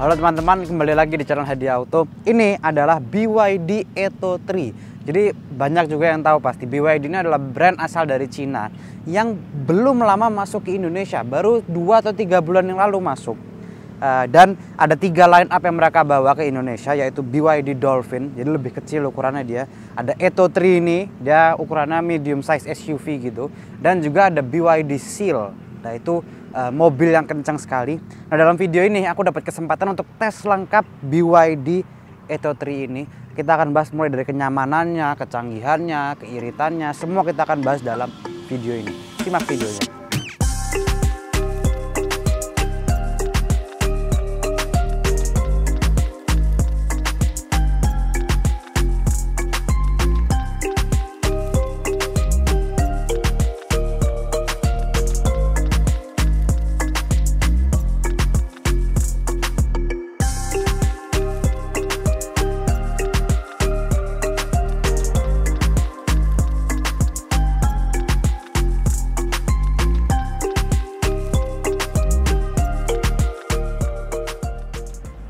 Halo teman-teman, kembali lagi di channel Hadiah Auto. Ini adalah BYD Atto 3. Jadi banyak juga yang tahu pasti BYD ini adalah brand asal dari Cina yang belum lama masuk ke Indonesia, baru 2 atau 3 bulan yang lalu masuk. Dan ada 3 line up yang mereka bawa ke Indonesia, yaitu BYD Dolphin, jadi lebih kecil ukurannya dia. Ada Atto 3 ini, dia ukurannya medium size SUV gitu. Dan juga ada BYD Seal, nah itu mobil yang kencang sekali. Nah dalam video ini aku dapat kesempatan untuk tes lengkap BYD Atto 3 ini. Kita akan bahas mulai dari kenyamanannya, kecanggihannya, keiritannya, semua kita akan bahas dalam video ini. Simak videonya.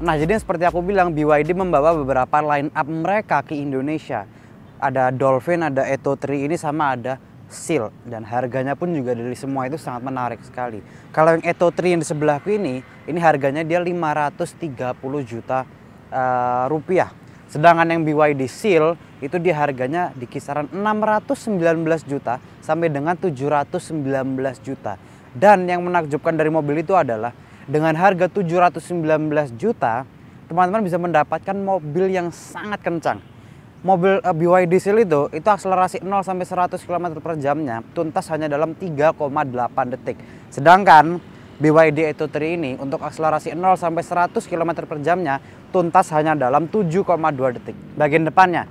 Nah jadi seperti aku bilang, BYD membawa beberapa line up mereka ke Indonesia. Ada Dolphin, ada Atto 3 ini, sama ada Seal. Dan harganya pun juga dari semua itu sangat menarik sekali. Kalau yang Atto 3 yang di sebelahku ini harganya dia 530 juta rupiah. Sedangkan yang BYD Seal itu dia harganya di kisaran 619 juta sampai dengan 719 juta. Dan yang menakjubkan dari mobil itu adalah dengan harga 719 juta, teman-teman bisa mendapatkan mobil yang sangat kencang. Mobil BYD Seal itu akselerasi 0 sampai 100 km per jamnya tuntas hanya dalam 3,8 detik. Sedangkan BYD Atto 3 ini untuk akselerasi 0 sampai 100 km per jamnya tuntas hanya dalam 7,2 detik. Bagian depannya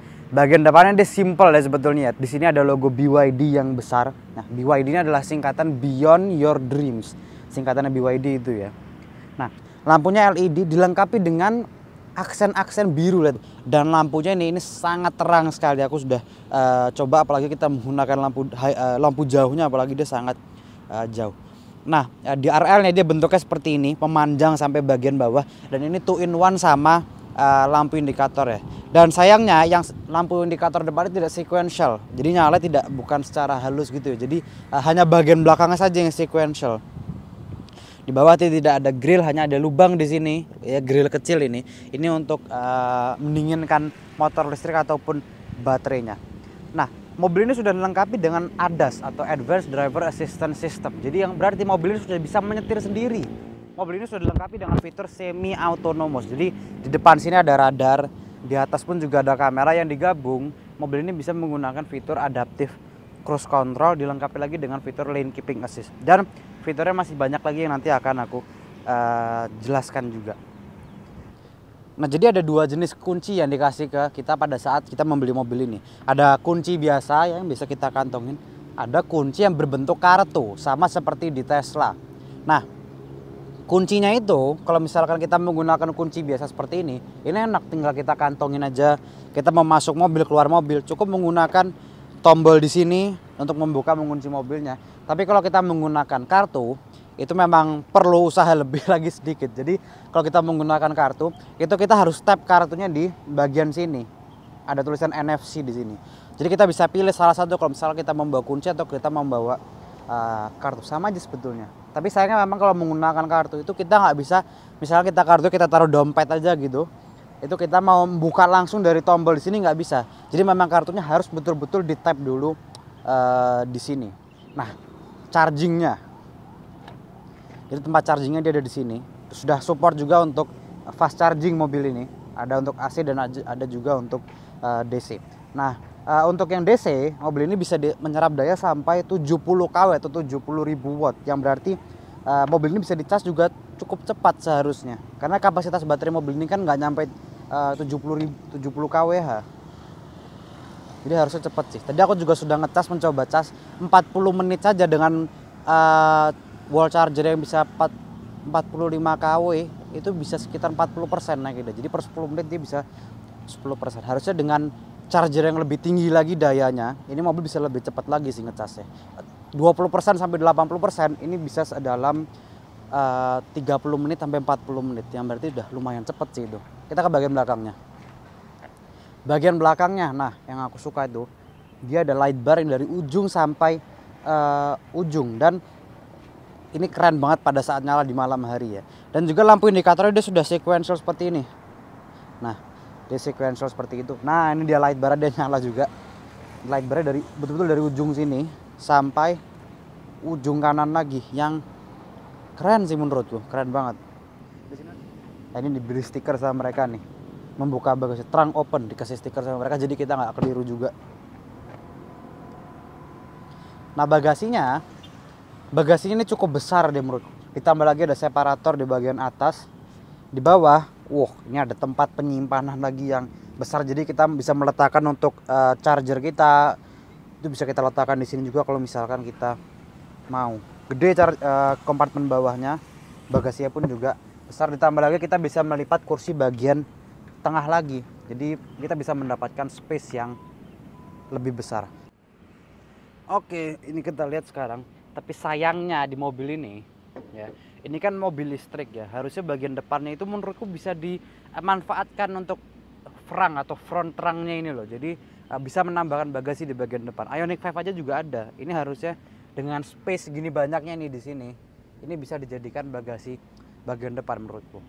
dia simple ya sebetulnya. Di sini ada logo BYD yang besar. Nah, BYD ini adalah singkatan Beyond Your Dreams. Singkatannya BYD itu ya. Nah, lampunya LED dilengkapi dengan aksen-aksen biru, lihat. Dan lampunya ini sangat terang sekali. Aku sudah coba, apalagi kita menggunakan lampu jauhnya, apalagi dia sangat jauh. Nah, di RL-nya dia bentuknya seperti ini, memanjang sampai bagian bawah, dan ini 2-in-1 sama lampu indikator ya. Dan sayangnya yang lampu indikator depan tidak sequential. Jadi nyala bukan secara halus gitu ya. Jadi hanya bagian belakangnya saja yang sequential. Di bawah tidak ada grill, hanya ada lubang di sini ya, grill kecil ini. Ini untuk mendinginkan motor listrik ataupun baterainya. Nah, mobil ini sudah dilengkapi dengan ADAS atau Advanced Driver Assistance System. Jadi yang berarti mobil ini sudah bisa menyetir sendiri. Mobil ini sudah dilengkapi dengan fitur semi autonomous. Jadi di depan sini ada radar, di atas pun juga ada kamera yang digabung. Mobil ini bisa menggunakan fitur adaptive cruise control, dilengkapi lagi dengan fitur lane keeping assist. Dan fiturnya masih banyak lagi yang nanti akan aku jelaskan juga. Nah, jadi ada 2 jenis kunci yang dikasih ke kita pada saat kita membeli mobil ini. Ada kunci biasa yang bisa kita kantongin. Ada kunci yang berbentuk kartu, sama seperti di Tesla. Nah, kuncinya itu kalau misalkan kita menggunakan kunci biasa seperti ini enak, tinggal kita kantongin aja. Kita mau masuk mobil, keluar mobil, cukup menggunakan tombol di sini untuk membuka mengunci mobilnya. Tapi kalau kita menggunakan kartu, itu memang perlu usaha lebih lagi sedikit. Jadi kalau kita menggunakan kartu, itu kita harus tap kartunya di bagian sini. Ada tulisan NFC di sini. Jadi kita bisa pilih salah satu kalau misalnya kita membawa kunci atau kita membawa kartu. Sama aja sebetulnya. Tapi sayangnya memang kalau menggunakan kartu itu kita nggak bisa, misalnya kita kartu kita taruh dompet aja gitu. Itu kita mau buka langsung dari tombol di sini nggak bisa. Jadi memang kartunya harus betul-betul di tap dulu di sini. Nah, chargingnya, jadi tempat chargingnya dia ada di sini. Sudah support juga untuk fast charging mobil ini. Ada untuk AC dan ada juga untuk DC. Nah, untuk yang DC, mobil ini bisa menyerap daya sampai 70 kW atau 70.000 watt. Yang berarti mobil ini bisa dicas juga cukup cepat seharusnya. Karena kapasitas baterai mobil ini kan nggak nyampe 70 kWh. Jadi harusnya cepat sih. Tadi aku juga sudah ngecas, mencoba cas 40 menit saja dengan wall charger yang bisa 45 kW. Itu bisa sekitar 40% naik gitu. Jadi per 10 menit dia bisa 10%. Harusnya dengan charger yang lebih tinggi lagi dayanya, ini mobil bisa lebih cepat lagi sih ngecasnya. 20% sampai 80% ini bisa dalam 30 menit sampai 40 menit, yang berarti udah lumayan cepet sih itu. Kita ke bagian belakangnya. Bagian belakangnya, nah yang aku suka itu dia ada light bar yang dari ujung sampai ujung, dan ini keren banget pada saat nyala di malam hari ya. Dan juga lampu indikatornya dia sudah sequential seperti ini. Nah, dia sequential seperti itu. Nah, ini dia light bar, dia nyala juga. Light bar dari betul-betul dari ujung sini sampai ujung kanan lagi, yang keren sih menurutku, keren banget. Nah, ini diberi stiker sama mereka nih, membuka bagasi trunk open, dikasih stiker sama mereka jadi kita nggak keliru juga. Nah, bagasinya ini cukup besar deh menurutku. Ditambah lagi ada separator di bagian atas. Di bawah, ini ada tempat penyimpanan lagi yang besar, jadi kita bisa meletakkan untuk charger kita. Itu bisa kita letakkan di sini juga kalau misalkan kita mau. Gede kompartemen bawahnya, bagasinya pun juga besar. Ditambah lagi kita bisa melipat kursi bagian tengah lagi, jadi kita bisa mendapatkan space yang lebih besar. Oke, ini kita lihat sekarang. Tapi sayangnya di mobil ini ya, ini kan mobil listrik ya, harusnya bagian depannya itu menurutku bisa dimanfaatkan untuk front trunk-nya ini loh. Jadi bisa menambahkan bagasi di bagian depan. Ioniq 5 aja juga ada. Ini harusnya dengan space gini banyaknya nih di sini, ini bisa dijadikan bagasi bagian depan menurutku.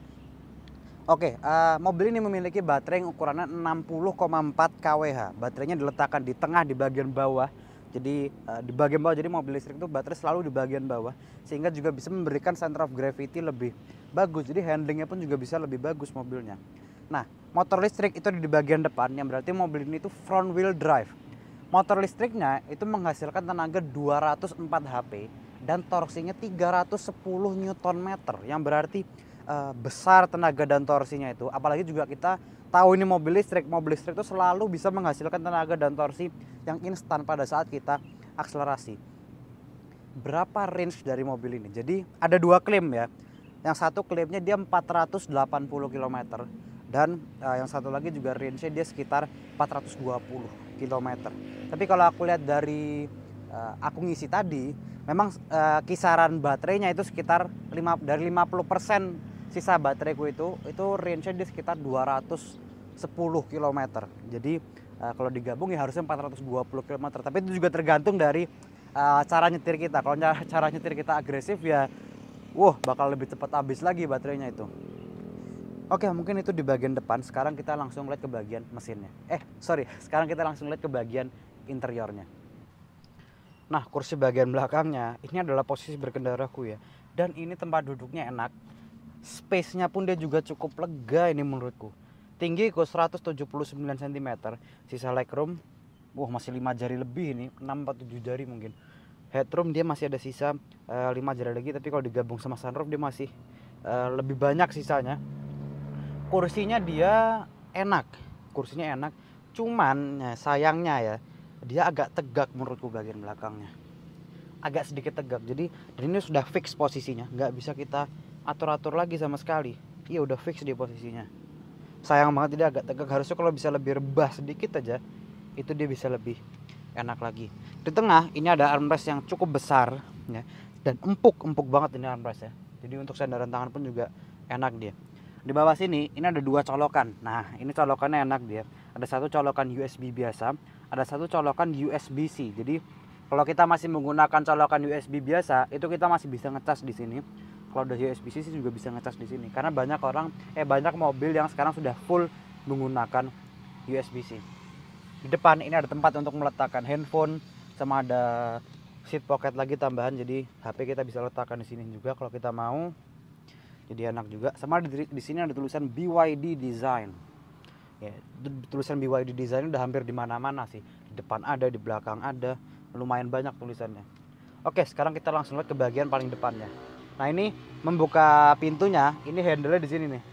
Oke, mobil ini memiliki baterai yang ukurannya 60,4 kWh. Baterainya diletakkan di tengah di bagian bawah. Jadi di bagian bawah, jadi mobil listrik itu baterai selalu di bagian bawah, sehingga juga bisa memberikan center of gravity lebih bagus. Jadi handlingnya pun juga bisa lebih bagus mobilnya. Nah, motor listrik itu di bagian depan, yang berarti mobil ini itu front wheel drive. Motor listriknya itu menghasilkan tenaga 204 HP dan torsinya 310 Nm, yang berarti besar tenaga dan torsinya itu. Apalagi juga kita tahu ini mobil listrik itu selalu bisa menghasilkan tenaga dan torsi yang instan pada saat kita akselerasi. Berapa range dari mobil ini? Jadi ada dua klaim ya. Yang satu klaimnya dia 480 km, dan yang satu lagi juga range-nya dia sekitar 420 km. Tapi kalau aku lihat dari aku ngisi tadi, memang kisaran baterainya itu sekitar dari 50% sisa bateraiku itu range-nya dia sekitar 210 km. Jadi kalau digabung ya harusnya 420 km. Tapi itu juga tergantung dari cara nyetir kita. Kalau cara nyetir kita agresif ya bakal lebih cepat habis lagi baterainya itu. Oke, mungkin itu di bagian depan. Sekarang kita langsung lihat ke bagian mesinnya. Sekarang kita langsung lihat ke bagian interiornya. Nah, kursi bagian belakangnya ini adalah posisi berkendaraku ya. Dan ini tempat duduknya enak. Space-nya pun dia juga cukup lega ini menurutku. Tinggi 179 cm. Sisa legroom masih 5 jari lebih ini, 6 atau 7 jari mungkin. Headroom dia masih ada sisa 5 jari lagi, tapi kalau digabung sama sunroof dia masih lebih banyak sisanya. Kursinya dia enak, cuman sayangnya ya dia agak tegak menurutku bagian belakangnya, agak sedikit tegak. Jadi ini sudah fix posisinya, nggak bisa kita atur-atur lagi sama sekali. Iya udah fix di posisinya. Sayang banget dia agak tegak, harusnya kalau bisa lebih rebah sedikit aja itu dia bisa lebih enak lagi. Di tengah ini ada armrest yang cukup besar ya, dan empuk banget ini armrest ya. Jadi untuk sandaran tangan pun juga enak dia. Di bawah sini ini ada dua colokan. Nah, ini colokannya enak dia. Ada satu colokan USB biasa, ada satu colokan USB-C. Jadi kalau kita masih menggunakan colokan USB biasa, itu kita masih bisa ngecas di sini. Kalau udah USB-C sih juga bisa ngecas di sini. Karena banyak mobil yang sekarang sudah full menggunakan USB-C. Di depan ini ada tempat untuk meletakkan handphone, sama ada seat pocket lagi tambahan. Jadi HP kita bisa letakkan di sini juga kalau kita mau. Jadi enak juga. Sama di sini ada tulisan BYD Design. Ya, tulisan BYD Design udah hampir di mana-mana sih. Di depan ada, di belakang ada, lumayan banyak tulisannya. Oke, sekarang kita langsung lihat ke bagian paling depannya. Nah, ini membuka pintunya, ini handle-nya di sini nih.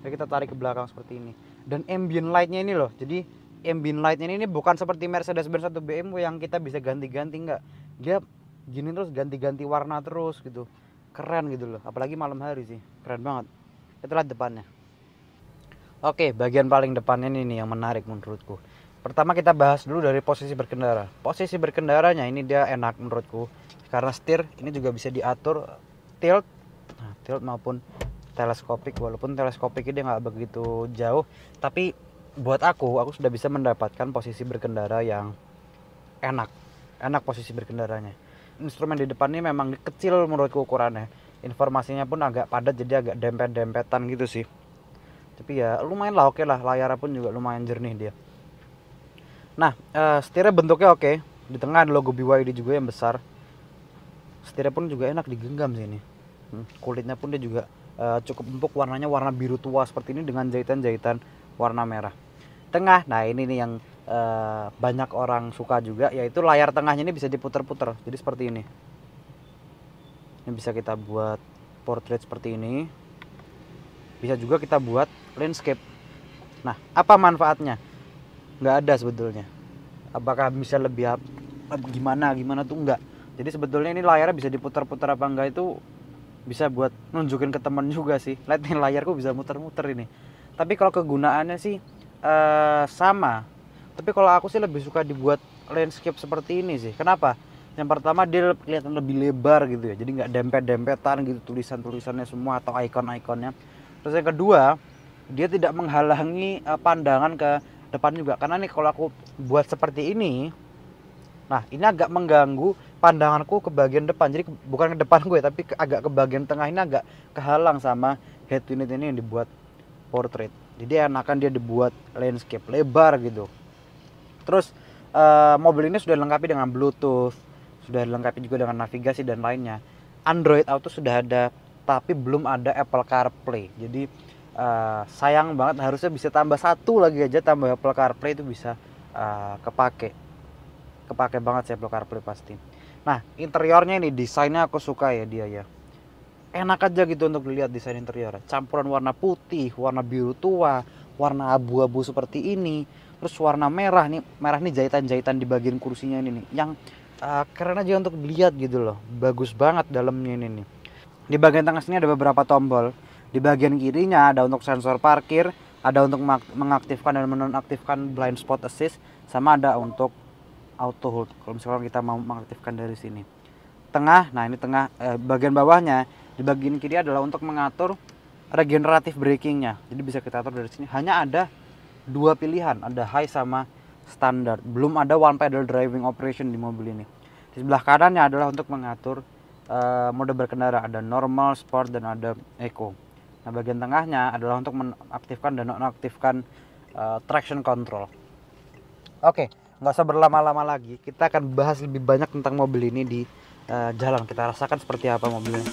Jadi kita tarik ke belakang seperti ini. Dan ambient light-nya ini loh. Jadi ambient light-nya ini bukan seperti Mercedes-Benz atau BMW yang kita bisa ganti-ganti, enggak. Dia gini terus ganti-ganti warna terus gitu. Keren gitu loh, apalagi malam hari sih, keren banget. Kita lihat depannya. Oke, bagian paling depannya ini nih yang menarik menurutku. Pertama kita bahas dulu dari posisi berkendara. Posisi berkendaranya ini dia enak menurutku, karena setir ini juga bisa diatur tilt Nah, tilt maupun teleskopik, walaupun teleskopik ini nggak begitu jauh, tapi buat aku sudah bisa mendapatkan posisi berkendara yang enak posisi berkendaranya. Instrumen di depan ini memang kecil menurutku ukurannya, informasinya pun agak padat, jadi agak dempet-dempetan gitu sih. Tapi ya lumayan lah, oke lah, layarnya pun juga lumayan jernih dia. Nah, setirnya bentuknya oke, di tengah ada logo BYD juga yang besar. Setirnya pun juga enak digenggam sih ini. Kulitnya pun dia juga cukup empuk, warnanya warna biru tua seperti ini dengan jahitan-jahitan warna merah. Tengah, nah ini nih yang banyak orang suka juga, yaitu layar tengahnya ini bisa diputar-putar, jadi seperti ini. Ini bisa kita buat portrait seperti ini, bisa juga kita buat landscape. Nah, apa manfaatnya? Nggak ada sebetulnya. Apakah bisa lebih gimana tuh enggak. Jadi sebetulnya ini layarnya bisa diputar-putar apa enggak itu bisa buat nunjukin ke temen juga sih. Lihat nih, layarku bisa muter-muter ini. Tapi kalau kegunaannya sih sama. Tapi kalau aku sih lebih suka dibuat landscape seperti ini sih. Kenapa? Yang pertama dia kelihatan lebih lebar gitu ya. Jadi nggak dempet-dempetan gitu tulisan-tulisannya semua atau ikon-ikonnya. Terus yang kedua, dia tidak menghalangi pandangan ke depan juga. Karena nih kalau aku buat seperti ini, nah ini agak mengganggu pandanganku ke bagian depan. Jadi bukan ke depan gue, tapi agak ke bagian tengah ini agak kehalang sama head unit ini yang dibuat portrait. Jadi enakan dia dibuat landscape lebar gitu. Terus mobil ini sudah dilengkapi dengan Bluetooth, sudah dilengkapi juga dengan navigasi dan lainnya. Android Auto sudah ada, tapi belum ada Apple CarPlay. Jadi sayang banget, harusnya bisa tambah satu lagi aja, tambah Apple CarPlay itu bisa kepake banget sih Apple CarPlay pasti. Nah, interiornya ini desainnya aku suka ya dia ya. Enak aja gitu untuk dilihat desain interior. Campuran warna putih, warna biru tua, warna abu-abu seperti ini. Terus warna merah nih jahitan-jahitan di bagian kursinya ini nih. Yang keren aja untuk dilihat gitu loh. Bagus banget dalamnya ini nih. Di bagian tengah sini ada beberapa tombol. Di bagian kirinya ada untuk sensor parkir, ada untuk mengaktifkan dan menonaktifkan blind spot assist, sama ada untuk auto hold kalau misalkan kita mau mengaktifkan dari sini. Tengah, nah ini tengah, bagian bawahnya di bagian kiri adalah untuk mengatur regeneratif brakingnya. Jadi bisa kita atur dari sini. Hanya ada dua pilihan, ada high sama standar. Belum ada one pedal driving operation di mobil ini. Di sebelah kanannya adalah untuk mengatur mode berkendara, ada normal, sport, dan ada eco. Nah, bagian tengahnya adalah untuk mengaktifkan dan nonaktifkan traction control. Oke, nggak usah berlama-lama lagi. Kita akan bahas lebih banyak tentang mobil ini di jalan. Kita rasakan seperti apa mobilnya.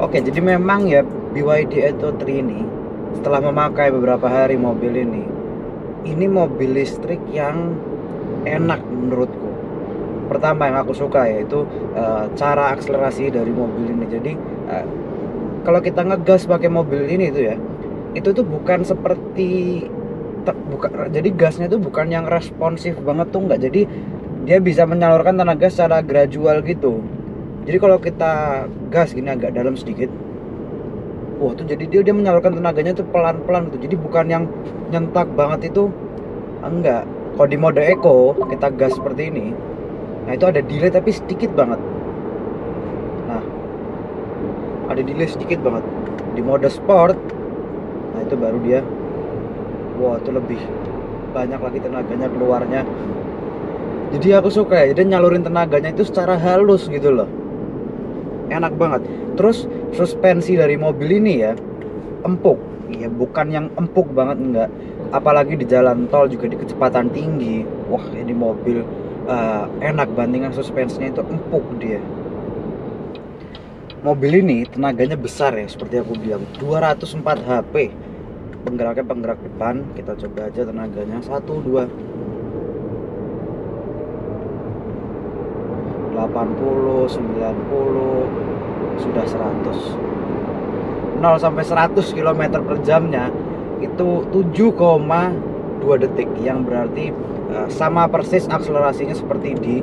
Oke, jadi memang ya BYD Atto 3 ini setelah memakai beberapa hari mobil ini mobil listrik yang enak menurutku. Pertama yang aku suka yaitu cara akselerasi dari mobil ini. Jadi kalau kita ngegas pakai mobil ini tuh ya, itu tuh bukan seperti jadi gasnya tuh bukan yang responsif banget tuh, enggak. Jadi dia bisa menyalurkan tenaga secara gradual gitu. Jadi kalau kita gas gini agak dalam sedikit, wah tuh jadi dia menyalurkan tenaganya tuh pelan-pelan gitu. Jadi bukan yang nyentak banget itu, enggak. Kalau di mode eco kita gas seperti ini, nah itu ada delay tapi sedikit banget. Nah, ada delay sedikit banget. Di mode sport, nah itu baru dia, wah itu lebih banyak lagi tenaganya keluarnya. Jadi aku suka ya, jadi nyalurin tenaganya itu secara halus gitu loh. Enak banget. Terus suspensi dari mobil ini ya empuk. Ya bukan yang empuk banget, enggak. Apalagi di jalan tol juga di kecepatan tinggi. Wah, ini mobil enak, bandingan suspensinya itu empuk dia. Mobil ini tenaganya besar ya, seperti aku bilang, 204 HP. Penggeraknya penggerak depan. Kita coba aja tenaganya. 1, 2, 80, 90, sudah 100. 0 sampai 100 km per jamnya itu 7,2 detik, yang berarti sama persis akselerasinya seperti di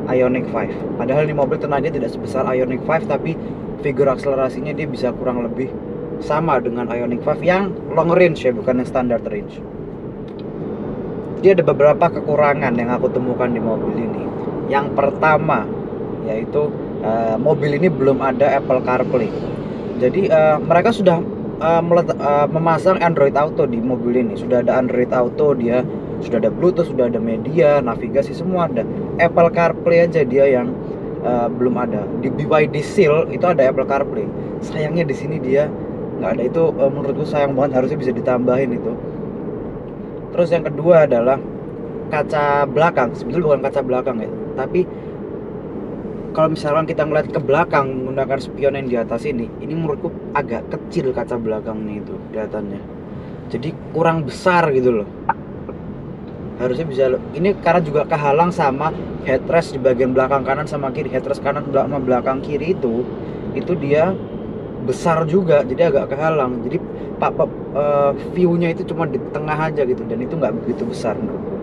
Ioniq 5. Padahal ini mobil tenaga tidak sebesar Ioniq 5, tapi figur akselerasinya dia bisa kurang lebih sama dengan Ioniq 5 yang long range ya, bukan yang standard range. Dia ada beberapa kekurangan yang aku temukan di mobil ini. Yang pertama yaitu mobil ini belum ada Apple CarPlay. Jadi mereka sudah memasang Android Auto di mobil ini. Sudah ada Android Auto, dia sudah ada Bluetooth, sudah ada media, navigasi, semua ada. Apple CarPlay aja dia yang belum ada. Di BYD Seal itu ada Apple CarPlay. Sayangnya di sini dia nggak ada. Itu menurutku sayang banget, harusnya bisa ditambahin itu. Terus yang kedua adalah kaca belakang. Sebetulnya bukan kaca belakang ya, tapi kalau misalkan kita ngeliat ke belakang menggunakan spion yang di atas ini menurutku agak kecil kaca belakangnya itu kelihatannya. Jadi kurang besar gitu loh. Harusnya bisa, ini karena juga kehalang sama headrest di bagian belakang kanan sama kiri. Headrest kanan sama belakang kiri itu dia besar juga, jadi agak kehalang. Jadi view-nya itu cuma di tengah aja gitu, dan itu nggak begitu besar menurutku.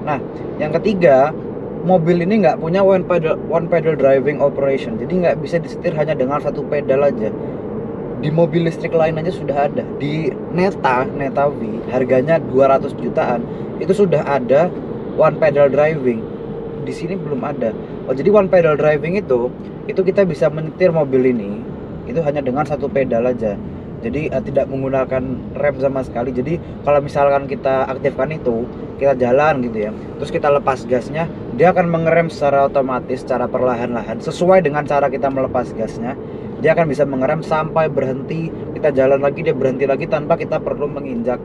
Nah, yang ketiga, mobil ini nggak punya one pedal driving operation, jadi nggak bisa disetir hanya dengan satu pedal aja. Di mobil listrik lain aja sudah ada. Di Neta V, harganya 200 jutaan, itu sudah ada one pedal driving. Di sini belum ada. Oh, jadi one pedal driving itu kita bisa menyetir mobil ini itu hanya dengan satu pedal aja. Jadi tidak menggunakan rem sama sekali. Jadi kalau misalkan kita aktifkan itu, kita jalan gitu ya, terus kita lepas gasnya, dia akan mengerem secara otomatis, secara perlahan-lahan sesuai dengan cara kita melepas gasnya. Dia akan bisa mengerem sampai berhenti, kita jalan lagi, dia berhenti lagi tanpa kita perlu menginjak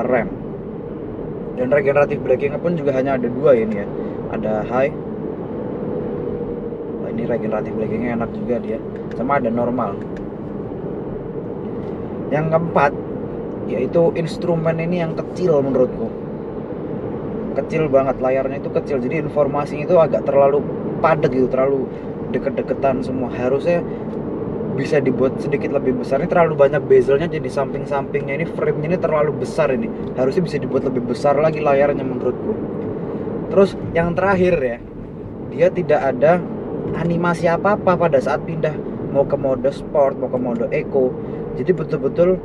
rem. Dan regeneratif braking pun juga hanya ada dua ini ya, ada high. Nah, ini regeneratif brakingnya enak juga dia, sama ada normal. Yang keempat yaitu instrumen ini yang kecil menurutku, kecil banget, layarnya itu kecil, jadi informasinya itu agak terlalu padat gitu, terlalu deket-deketan semua. Harusnya bisa dibuat sedikit lebih besar. Ini terlalu banyak bezelnya, jadi samping-sampingnya ini, frame-nya ini terlalu besar. Ini harusnya bisa dibuat lebih besar lagi layarnya menurutku. Terus yang terakhir ya, dia tidak ada animasi apa-apa pada saat pindah mau ke mode sport, mau ke mode eco. Jadi betul-betul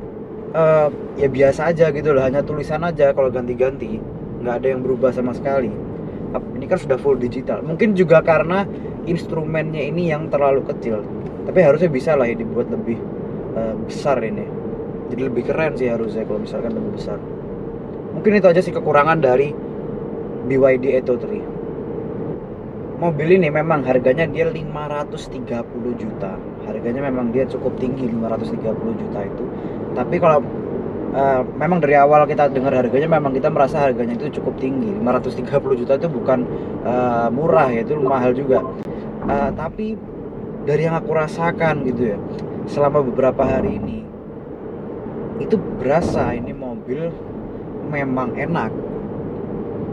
ya biasa aja gitu loh, hanya tulisan aja kalau ganti-ganti, nggak ada yang berubah sama sekali. Ini kan sudah full digital. Mungkin juga karena instrumennya ini yang terlalu kecil, tapi harusnya bisa lah ya dibuat lebih besar ini, jadi lebih keren sih harusnya kalau misalkan lebih besar. Mungkin itu aja sih kekurangan dari BYD Atto 3. Mobil ini memang harganya dia 530 juta. Harganya memang dia cukup tinggi, 530 juta itu. Tapi kalau memang dari awal kita dengar harganya, memang kita merasa harganya itu cukup tinggi. 530 juta itu bukan murah ya, itu mahal juga. Tapi dari yang aku rasakan gitu ya, selama beberapa hari ini, itu berasa ini mobil memang enak.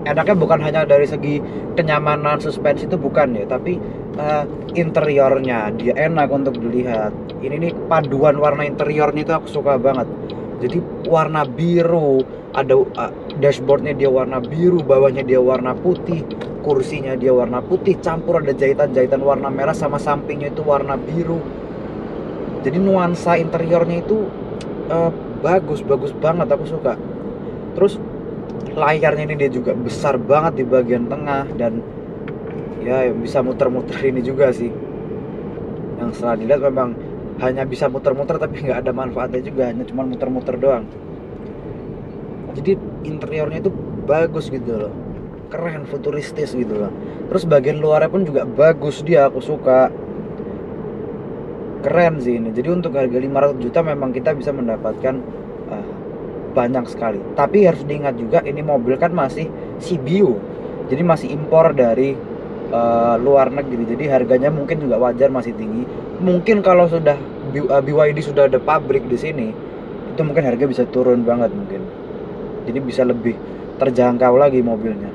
Enaknya bukan hanya dari segi kenyamanan suspensi, itu bukan ya, tapi interiornya dia enak untuk dilihat. Ini nih paduan warna interiornya itu aku suka banget. Jadi warna biru, ada dashboardnya dia warna biru, bawahnya dia warna putih, kursinya dia warna putih, campur ada jahitan-jahitan warna merah, sama sampingnya itu warna biru. Jadi nuansa interiornya itu bagus banget, aku suka. Terus layarnya ini dia juga besar banget di bagian tengah, dan ya bisa muter-muter ini juga sih. Yang setelah dilihat memang hanya bisa muter-muter, tapi nggak ada manfaatnya juga, hanya cuma muter-muter doang. Jadi interiornya itu bagus gitu loh, keren, futuristis gitu loh. Terus bagian luarnya pun juga bagus, dia aku suka, keren sih ini. Jadi untuk harga 500 juta memang kita bisa mendapatkan banyak sekali. Tapi harus diingat juga, ini mobil kan masih CBU, jadi masih impor dari luar negeri. Jadi harganya mungkin juga wajar masih tinggi. Mungkin kalau sudah BYD sudah ada pabrik di sini, itu mungkin harga bisa turun banget mungkin. Jadi bisa lebih terjangkau lagi mobilnya.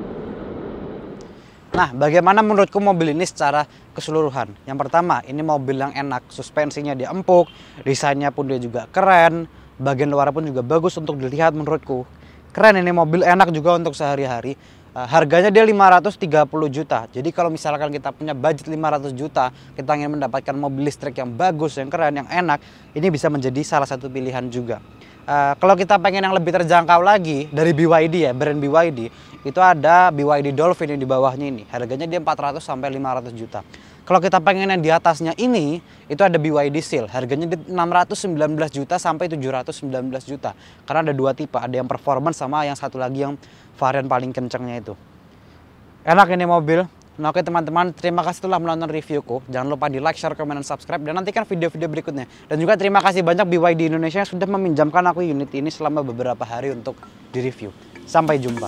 Nah, bagaimana menurutku mobil ini secara keseluruhan? Yang pertama, ini mobil yang enak, suspensinya dia empuk, desainnya pun dia juga keren, bagian luar pun juga bagus untuk dilihat menurutku. Keren ini mobil, enak juga untuk sehari-hari. Harganya dia 530 juta. Jadi kalau misalkan kita punya budget 500 juta, kita ingin mendapatkan mobil listrik yang bagus, yang keren, yang enak, ini bisa menjadi salah satu pilihan juga. Kalau kita pengen yang lebih terjangkau lagi dari BYD ya, brand BYD, itu ada BYD Dolphin yang di bawahnya ini. Harganya dia 400 sampai 500 juta. Kalau kita pengen yang di atasnya ini, itu ada BYD Seal. Harganya di 619 juta sampai 719 juta. Karena ada dua tipe, ada yang performance sama yang satu lagi yang varian paling kencengnya itu. Enak ini mobil. Nah, oke teman-teman, terima kasih telah menonton reviewku. Jangan lupa di like, share, komen, dan subscribe. Dan nantikan video-video berikutnya. Dan juga terima kasih banyak BYD Indonesia yang sudah meminjamkan aku unit ini selama beberapa hari untuk direview. Sampai jumpa.